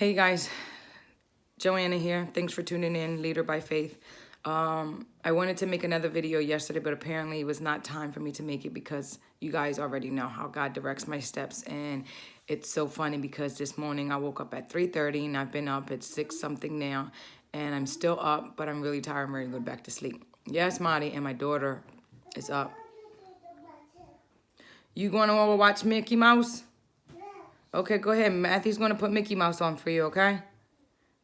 Hey guys, Joanna here. Thanks for tuning in, Leader by Faith. I wanted to make another video yesterday, but apparently it was not time for me to make it because you guys already know how God directs my steps. And it's so funny because this morning I woke up at 3:30 and I've been up at 6 something now. And I'm still up, but I'm really tired. I'm ready to go back to sleep. Yes, Marty, and my daughter is up. You going to watch Mickey Mouse? Okay, go ahead. Matthew's going to put Mickey Mouse on for you, okay?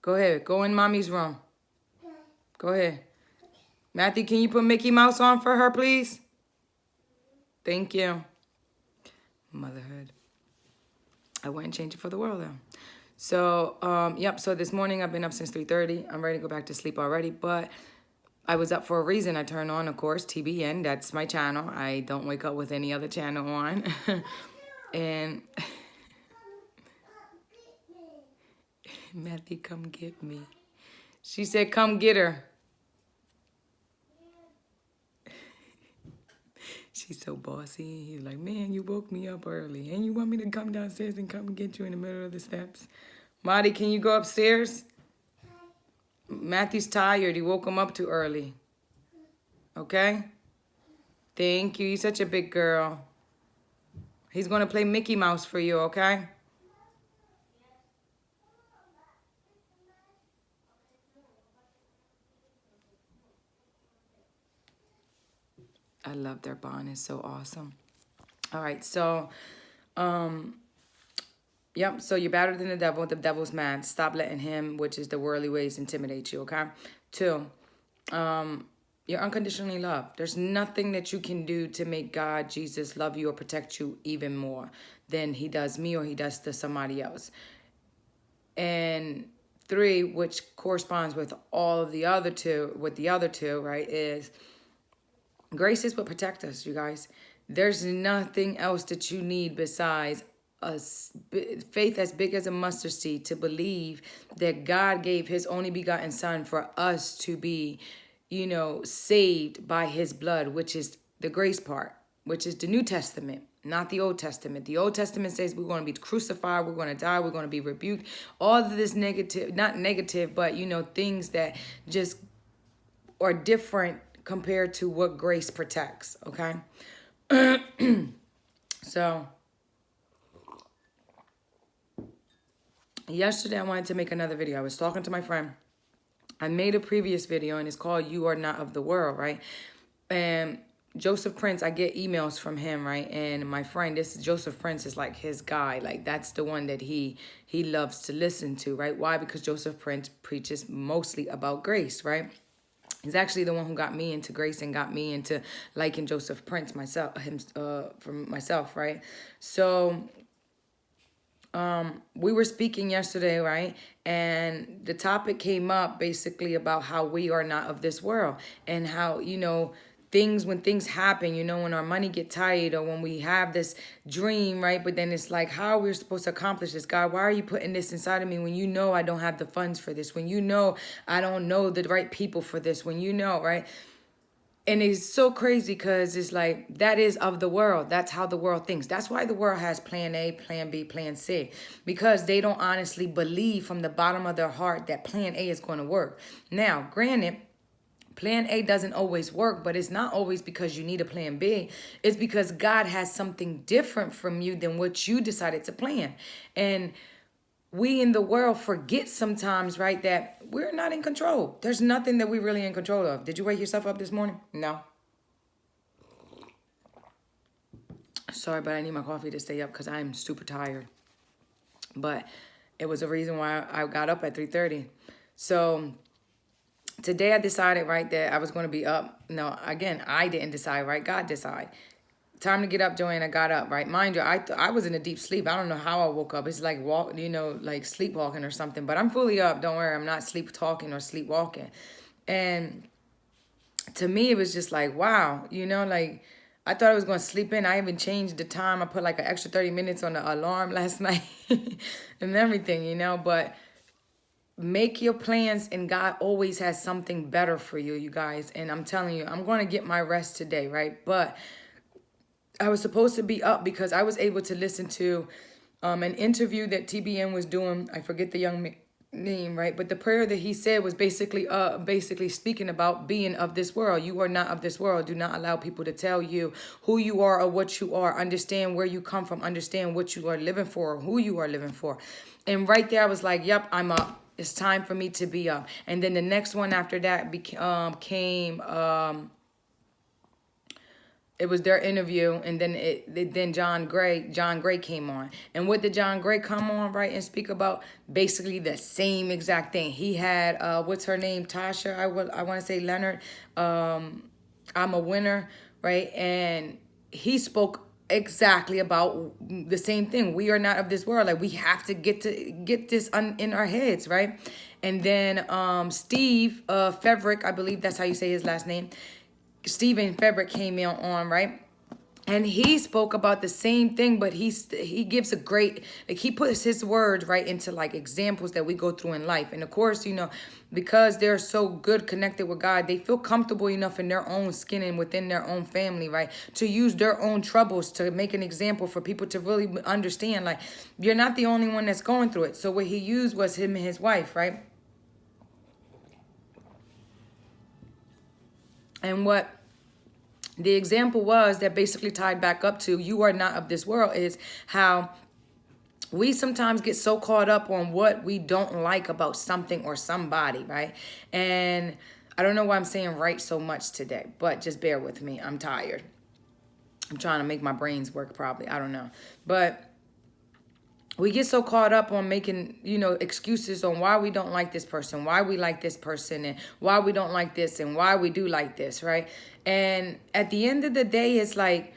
Go ahead. Go in Mommy's room. Go ahead. Matthew, can you put Mickey Mouse on for her, please? Thank you. Motherhood. I wouldn't change it for the world, though. So, yep. So this morning I've been up since 3:30. I'm ready to go back to sleep already, but I was up for a reason. I turned on, of course, TBN. That's my channel. I don't wake up with any other channel on. And Matthew, come get me. She said, come get her. She's so bossy. He's like, man, you woke me up early. And you want me to come downstairs and come get you in the middle of the steps? Marty, can you go upstairs? Matthew's tired. He woke him up too early. Okay? Thank you. You're such a big girl. He's going to play Mickey Mouse for you, okay? I love their bond. It's so awesome. All right, so, yep, so you're better than the devil. The devil's mad. Stop letting him, which is the worldly ways, intimidate you, okay? 2, you're unconditionally loved. There's nothing that you can do to make God, Jesus, love you or protect you even more than he does me or he does to somebody else. And 3, which corresponds with all of the other two, right, is grace is what protects us, you guys. There's nothing else that you need besides a faith as big as a mustard seed to believe that God gave his only begotten son for us to be, saved by his blood, which is the grace part, which is the New Testament, not the Old Testament. The Old Testament says we're going to be crucified, we're going to die, we're going to be rebuked. All of this negative, not negative, but, things that just are different compared to what grace protects, okay? So, yesterday I wanted to make another video. I was talking to my friend. I made a previous video and it's called You Are Not of the World, right? And Joseph Prince, I get emails from him, right? And my friend, Joseph Prince is like his guy. Like that's the one that he loves to listen to, right? Why? Because Joseph Prince preaches mostly about grace, right? He's actually the one who got me into grace and got me into liking Joseph Prince for myself, right? So we were speaking yesterday, right? And the topic came up basically about how we are not of this world and how, when things happen, when our money get tight or when we have this dream, right? But then it's like, how are we supposed to accomplish this? God, why are you putting this inside of me when I don't have the funds for this? When I don't know the right people for this? When right? And it's so crazy because it's like, that is of the world. That's how the world thinks. That's why the world has plan A, plan B, plan C. Because they don't honestly believe from the bottom of their heart that plan A is going to work. Now, granted, plan A doesn't always work, but it's not always because you need a plan B. It's because God has something different from you than what you decided to plan. And we in the world forget sometimes, right, that we're not in control. There's nothing that we're really in control of. Did you wake yourself up this morning? No. Sorry, but I need my coffee to stay up because I'm super tired. But it was a reason why I got up at 3:30. So today I decided, right, that I was going to be up. No, again, I didn't decide, right? God decided. Time to get up, Joanna. Got up, right? Mind you, I was in a deep sleep. I don't know how I woke up. It's like like sleepwalking or something. But I'm fully up. Don't worry. I'm not sleep talking or sleepwalking. And to me, it was just like, wow. Like I thought I was going to sleep in. I even changed the time. I put like an extra 30 minutes on the alarm last night and everything, But make your plans and God always has something better for you, you guys. And I'm telling you, I'm going to get my rest today, right? But I was supposed to be up because I was able to listen to An interview that TBN was doing. I forget the name, right? But the prayer that he said was basically speaking about being of this world. You are not of this world. Do not allow people to tell you who you are or what you are. Understand where you come from. Understand what you are living for or who you are living for. And right there, I was like, yep, I'm up. It's time for me to be up. And then the next one after that came it was their interview, and then John Gray came on. And what did John Gray come on, right, and speak about? Basically the same exact thing. He had what's her name, Tasha, I want to say Leonard, I'm a winner, right? And he spoke exactly about the same thing. We are not of this world. Like, we have to get this in our heads, right? And then Steve Feverick, I believe that's how you say his last name, Stephen Feberick came on, right? And he spoke about the same thing, but he gives a great, like, he puts his words right into like examples that we go through in life. And of course, you know, because they're so good connected with God, they feel comfortable enough in their own skin and within their own family, right, to use their own troubles to make an example for people to really understand, like, you're not the only one that's going through it. So what he used was him and his wife, right? And what the example was that basically tied back up to you are not of this world is how we sometimes get so caught up on what we don't like about something or somebody, right? And I don't know why I'm saying right so much today, but just bear with me. I'm tired. I'm trying to make my brains work probably. I don't know. But we get so caught up on making, you know, excuses on why we don't like this person, why we like this person, and why we don't like this, and why we do like this, right? And at the end of the day, it's like,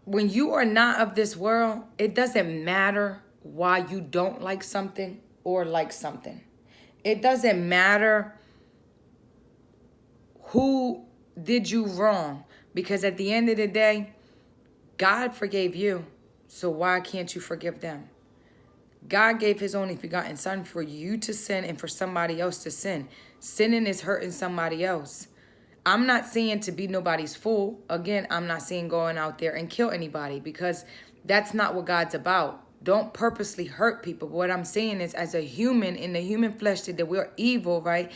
when you are not of this world, it doesn't matter why you don't like something or like something. It doesn't matter who did you wrong, because at the end of the day, God forgave you. So why can't you forgive them? God gave his only begotten son for you to sin and for somebody else to sin. Sinning is hurting somebody else. I'm not saying to be nobody's fool. Again, I'm not saying going out there and kill anybody, because that's not what God's about. Don't purposely hurt people. But what I'm saying is, as a human, in the human flesh, that we're evil, right?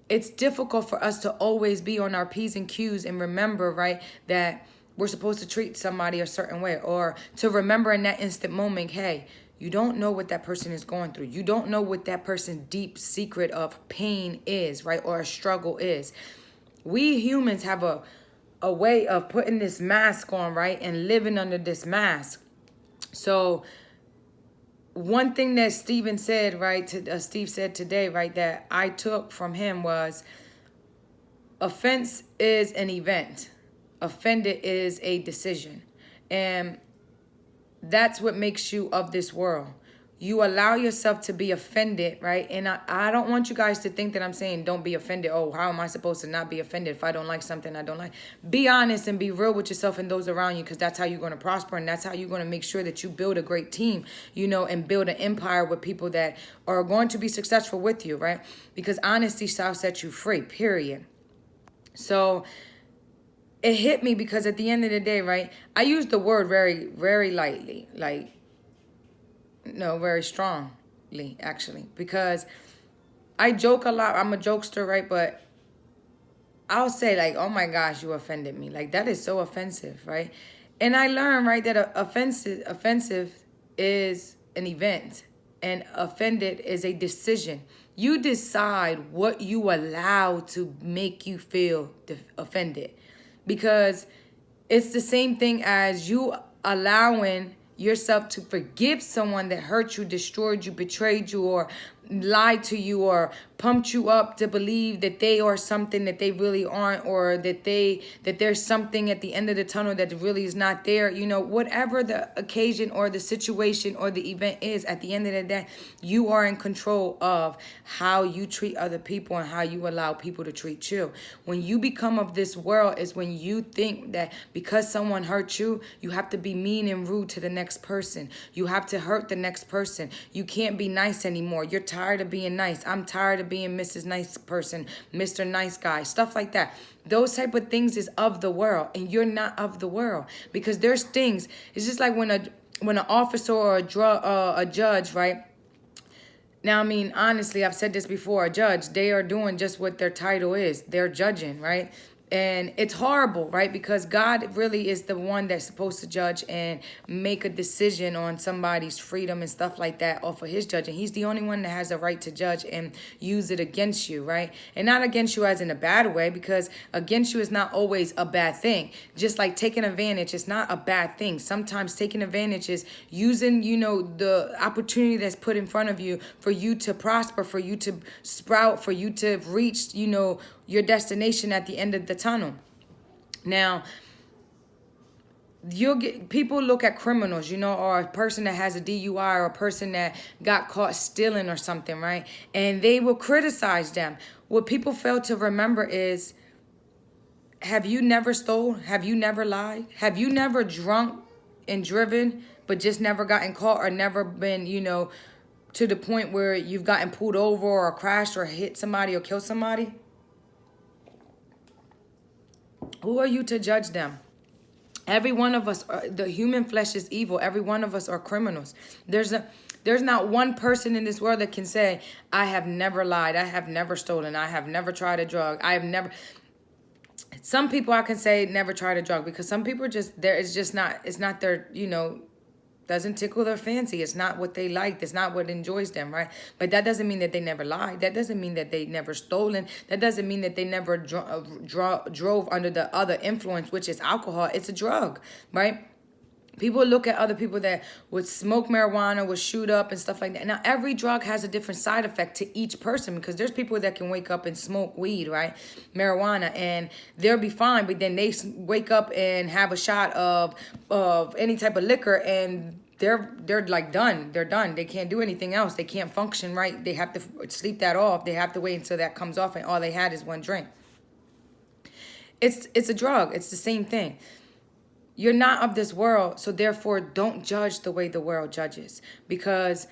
It's difficult for us to always be on our P's and Q's and remember, right, that we're supposed to treat somebody a certain way, or to remember in that instant moment, hey, you don't know what that person is going through. You don't know what that person's deep secret of pain is, right, or a struggle is. We humans have a way of putting this mask on, right, and living under this mask. So one thing that Stephen said, right, Steve said today, right, that I took from him was, offense is an event. Offended is a decision. And that's what makes you of this world. You allow yourself to be offended, right? And I don't want you guys to think that I'm saying don't be offended. Oh, how am I supposed to not be offended if I don't like something I don't like? Be honest and be real with yourself and those around you, because that's how you're going to prosper, and that's how you're going to make sure that you build a great team, you know, and build an empire with people that are going to be successful with you, right? Because honesty shall set you free, period. So it hit me because at the end of the day, right, I use the word very, very lightly, like, no, very strongly, actually, because I joke a lot. I'm a jokester, right? But I'll say, like, oh my gosh, you offended me. Like, that is so offensive, right? And I learned, right, that offensive is an event, and offended is a decision. You decide what you allow to make you feel offended. Because it's the same thing as you allowing yourself to forgive someone that hurt you, destroyed you, betrayed you, or lied to you, or pumped you up to believe that they are something that they really aren't, or that there's something at the end of the tunnel that really is not there. You know, whatever the occasion or the situation or the event is, at the end of the day, you are in control of how you treat other people and how you allow people to treat you. When you become of this world is when you think that because someone hurt you, you have to be mean and rude to the next person. You have to hurt the next person. You can't be nice anymore. You're tired of being nice. I'm tired of being Mrs. Nice Person, Mr. Nice Guy, stuff like that. Those type of things is of the world, and you're not of the world, because there's things. It's just like when when an officer or a judge, right? Now, I mean, honestly, I've said this before, a judge, they are doing just what their title is. They're judging, right? And it's horrible, right? Because God really is the one that's supposed to judge and make a decision on somebody's freedom and stuff like that off of his judging. He's the only one that has a right to judge and use it against you, right? And not against you as in a bad way, because against you is not always a bad thing. Just like taking advantage is not a bad thing. Sometimes taking advantage is using, the opportunity that's put in front of you for you to prosper, for you to sprout, for you to reach, your destination at the end of the tunnel. Now, people look at criminals, or a person that has a DUI or a person that got caught stealing or something, right? And they will criticize them. What people fail to remember is, have you never stole? Have you never lied? Have you never drunk and driven, but just never gotten caught, or never been, to the point where you've gotten pulled over or crashed or hit somebody or killed somebody? Who are you to judge them? Every one of us, the human flesh is evil. Every one of us are criminals. There's not one person in this world that can say, I have never lied. I have never stolen. I have never tried a drug. I have never. Some people I can say never tried a drug, because some people it's not their, doesn't tickle their fancy. It's not what they like. It's not what enjoys them, right? But that doesn't mean that they never lied. That doesn't mean that they never stolen. That doesn't mean that they never drove under the other influence, which is alcohol. It's a drug, right? People look at other people that would smoke marijuana, would shoot up and stuff like that. Now, every drug has a different side effect to each person, because there's people that can wake up and smoke weed, right? Marijuana, and they'll be fine. But then they wake up and have a shot of any type of liquor, and they're like done. They're done. They can't do anything else. They can't function right. They have to sleep that off. They have to wait until that comes off, and all they had is one drink. It's a drug. It's the same thing. You're not of this world, so therefore don't judge the way the world judges, because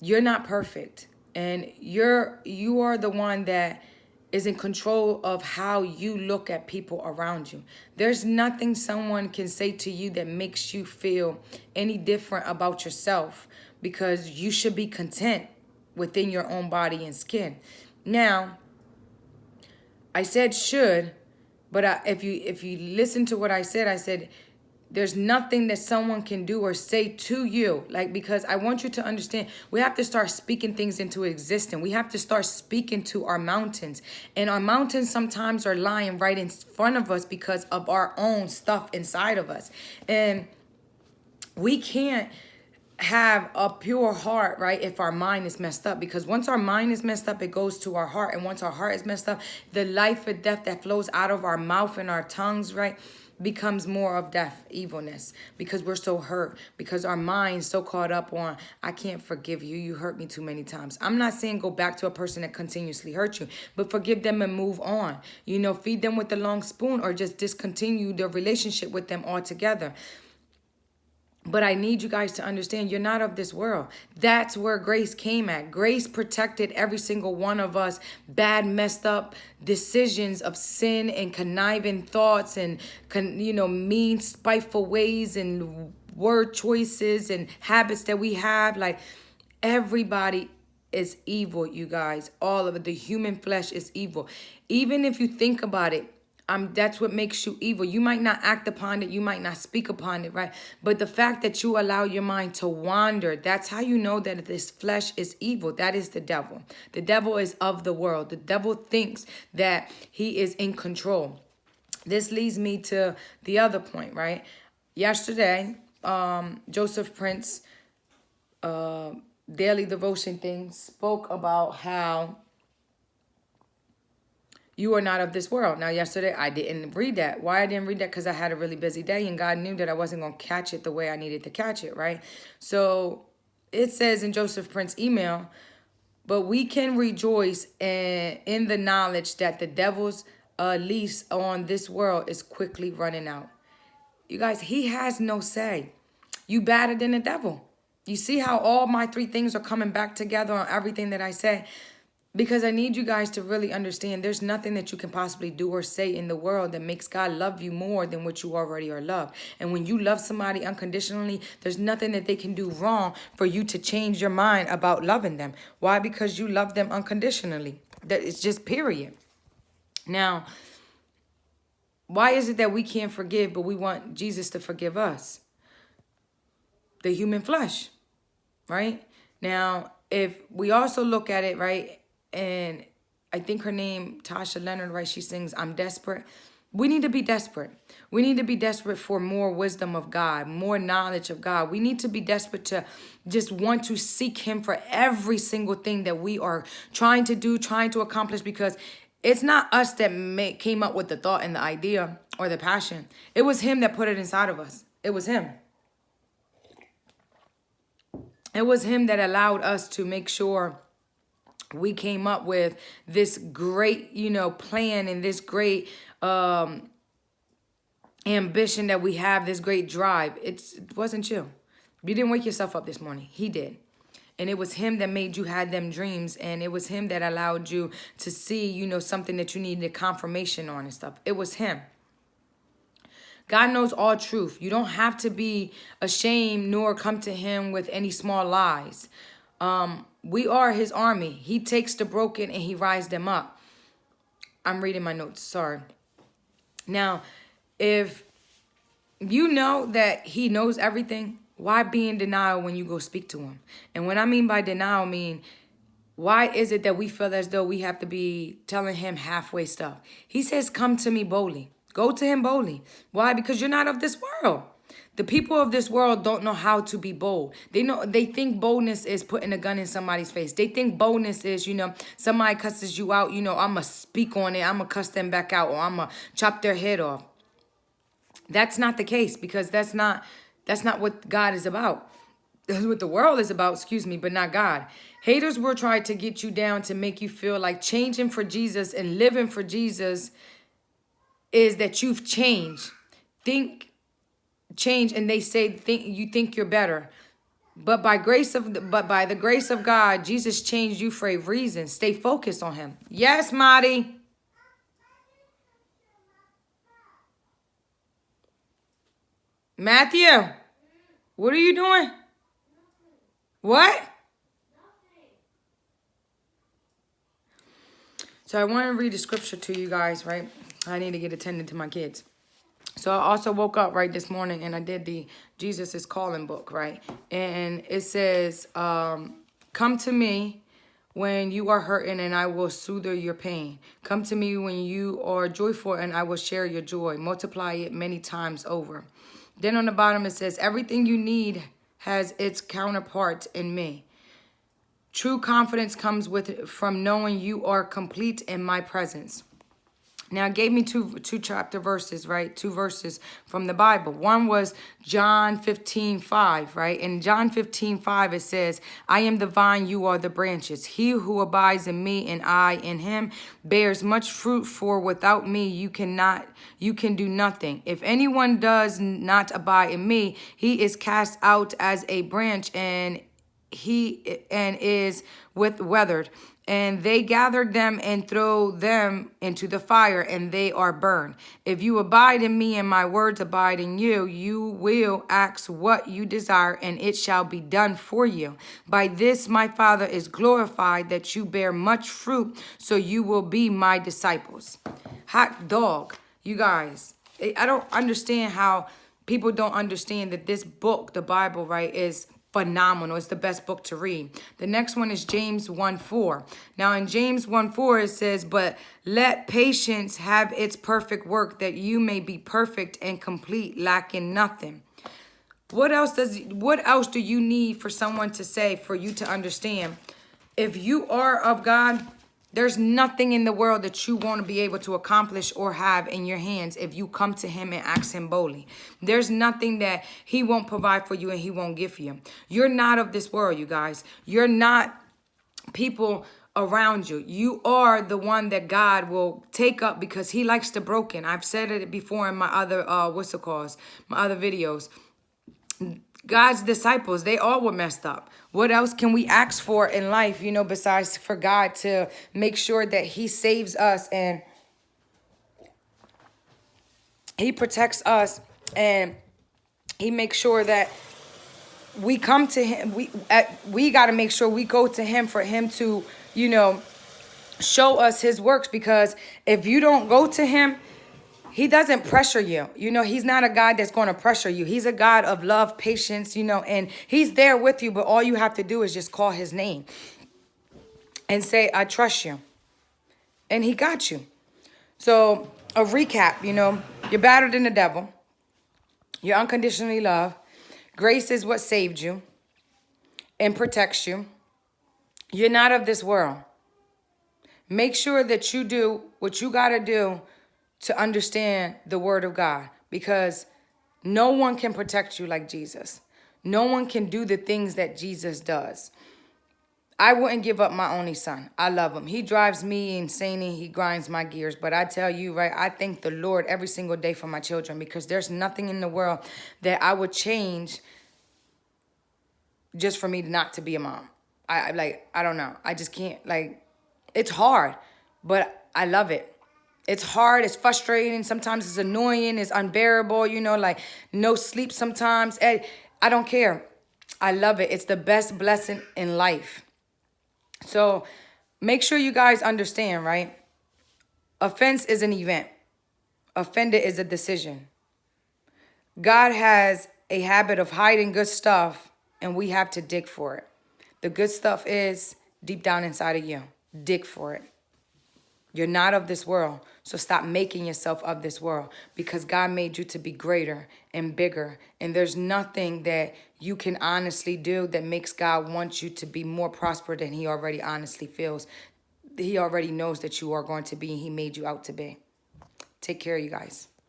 you're not perfect, and you are the one that is in control of how you look at people around you. There's nothing someone can say to you that makes you feel any different about yourself, because you should be content within your own body and skin. Now, I said should, but if you listen to what I said there's nothing that someone can do or say to you, because I want you to understand, we have to start speaking things into existence. We have to start speaking to our mountains. And our mountains sometimes are lying right in front of us because of our own stuff inside of us. And we can't have a pure heart, right, if our mind is messed up, because once our mind is messed up, it goes to our heart. And once our heart is messed up, the life and death that flows out of our mouth and our tongues, right, becomes more of death, evilness, because we're so hurt, because our mind's so caught up on, I can't forgive you. You hurt me too many times. I'm not saying go back to a person that continuously hurt you, but forgive them and move on. Feed them with the long spoon, or just discontinue the relationship with them altogether. But I need you guys to understand, you're not of this world. That's where grace came at. Grace protected every single one of us. Bad, messed up decisions of sin and conniving thoughts and, mean, spiteful ways and word choices and habits that we have. Everybody is evil, you guys. All of it. The human flesh is evil. Even if you think about it, that's what makes you evil. You might not act upon it. You might not speak upon it, right? But the fact that you allow your mind to wander, that's how you know that this flesh is evil. That is the devil. The devil is of the world. The devil thinks that he is in control. This leads me to the other point, right? Yesterday, Joseph Prince, daily devotion thing, spoke about how you are not of this world. Now, yesterday, I didn't read that. Why I didn't read that? Because I had a really busy day, and God knew that I wasn't going to catch it the way I needed to catch it, right? So it says in Joseph Prince's email, but we can rejoice in the knowledge that the devil's lease on this world is quickly running out. You guys, he has no say. You better than the devil. You see how all my three things are coming back together on everything that I say? Because I need you guys to really understand there's nothing that you can possibly do or say in the world that makes God love you more than what you already are loved. And when you love somebody unconditionally, there's nothing that they can do wrong for you to change your mind about loving them. Why? Because you love them unconditionally. That it's just period. Now, why is it that we can't forgive, but we want Jesus to forgive us? The human flesh, right? Now, if we also look at it, right, and I think her name, Tasha Leonard, right, she sings, I'm desperate. We need to be desperate. We need to be desperate for more wisdom of God, more knowledge of God. We need to be desperate to just want to seek him for every single thing that we are trying to do, trying to accomplish, because it's not us that came up with the thought and the idea or the passion. It was him that put it inside of us. It was him. It was him that allowed us to make sure we came up with this great, plan and this great ambition that we have, this great drive. It wasn't you. You didn't wake yourself up this morning. He did. And it was him that made you had them dreams. And it was him that allowed you to see, something that you needed confirmation on and stuff. It was him. God knows all truth. You don't have to be ashamed nor come to him with any small lies. We are his army. He takes the broken and he rises them up. I'm reading my notes. Sorry. Now, if you know that he knows everything, why be in denial when you go speak to him? And what I mean by denial, why is it that we feel as though we have to be telling him halfway stuff? He says, come to me boldly. Go to him boldly. Why? Because you're not of this world. The people of this world don't know how to be bold. They think boldness is putting a gun in somebody's face. They think boldness is, somebody cusses you out, I'm going to speak on it. I'm going to cuss them back out, or I'm going to chop their head off. That's not the case, because that's not what God is about. That's what the world is about, but not God. Haters will try to get you down to make you feel like changing for Jesus and living for Jesus is that you've changed. Change, and they say you think you're better. But by the grace of God, Jesus changed you for a reason. Stay focused on him. Yes, Marty. Matthew, what are you doing? What? So I want to read the scripture to you guys, right? I need to get attended to my kids. So I also woke up right this morning and I did the Jesus is Calling book, right? And it says, come to me when you are hurting and I will soothe your pain. Come to me when you are joyful and I will share your joy. Multiply it many times over. Then on the bottom it says, everything you need has its counterpart in me. True confidence comes from knowing you are complete in my presence. Now, it gave me two chapter verses, right? 2 verses from the Bible. One was John 15:5, right? In John 15:5, it says, I am the vine, you are the branches. He who abides in me and I in him bears much fruit, for without me you can do nothing. If anyone does not abide in me, he is cast out as a branch and is withered. And they gathered them and throw them into the fire, and they are burned. If you abide in me and my words abide in you, you will ask what you desire, and it shall be done for you. By this my Father is glorified, that you bear much fruit, so you will be my disciples. Hot dog, you guys. I don't understand how people don't understand that this book, the Bible, right, is phenomenal. It's the best book to read. The next one is James 1:4. Now in James 1:4 it says, but let patience have its perfect work, that you may be perfect and complete, lacking nothing. What else do you need for someone to say for you to understand? If you are of God, there's nothing in the world that you won't be able to accomplish or have in your hands if you come to him and ask him boldly. There's nothing that he won't provide for you and he won't give for you. You're not of this world, you guys. You're not people around you. You are the one that God will take up, because he likes the broken. I've said it before in my other my other videos. God's disciples, they all were messed up. What else can we ask for in life, besides for God to make sure that he saves us and he protects us and he makes sure that we come to him. We got to make sure we go to him for him to, show us his works, because if you don't go to him, he doesn't pressure you. He's not a God that's going to pressure you. He's a God of love, patience, and he's there with you. But all you have to do is just call his name and say, I trust you. And he got you. So a recap, you're better than the devil. You're unconditionally loved. Grace is what saved you and protects you. You're not of this world. Make sure that you do what you got to do to understand the word of God, because no one can protect you like Jesus. No one can do the things that Jesus does. I wouldn't give up my only son. I love him. He drives me insane and he grinds my gears. But I tell you, right, I thank the Lord every single day for my children, because there's nothing in the world that I would change just for me not to be a mom. I don't know. I just can't, it's hard, but I love it. It's hard. It's frustrating. Sometimes it's annoying. It's unbearable, no sleep sometimes. I don't care. I love it. It's the best blessing in life. So make sure you guys understand, right? Offense is an event. Offended is a decision. God has a habit of hiding good stuff, and we have to dig for it. The good stuff is deep down inside of you. Dig for it. You're not of this world, so stop making yourself of this world, because God made you to be greater and bigger, and there's nothing that you can honestly do that makes God want you to be more prosperous than he already honestly feels. He already knows that you are going to be, and he made you out to be. Take care, you guys.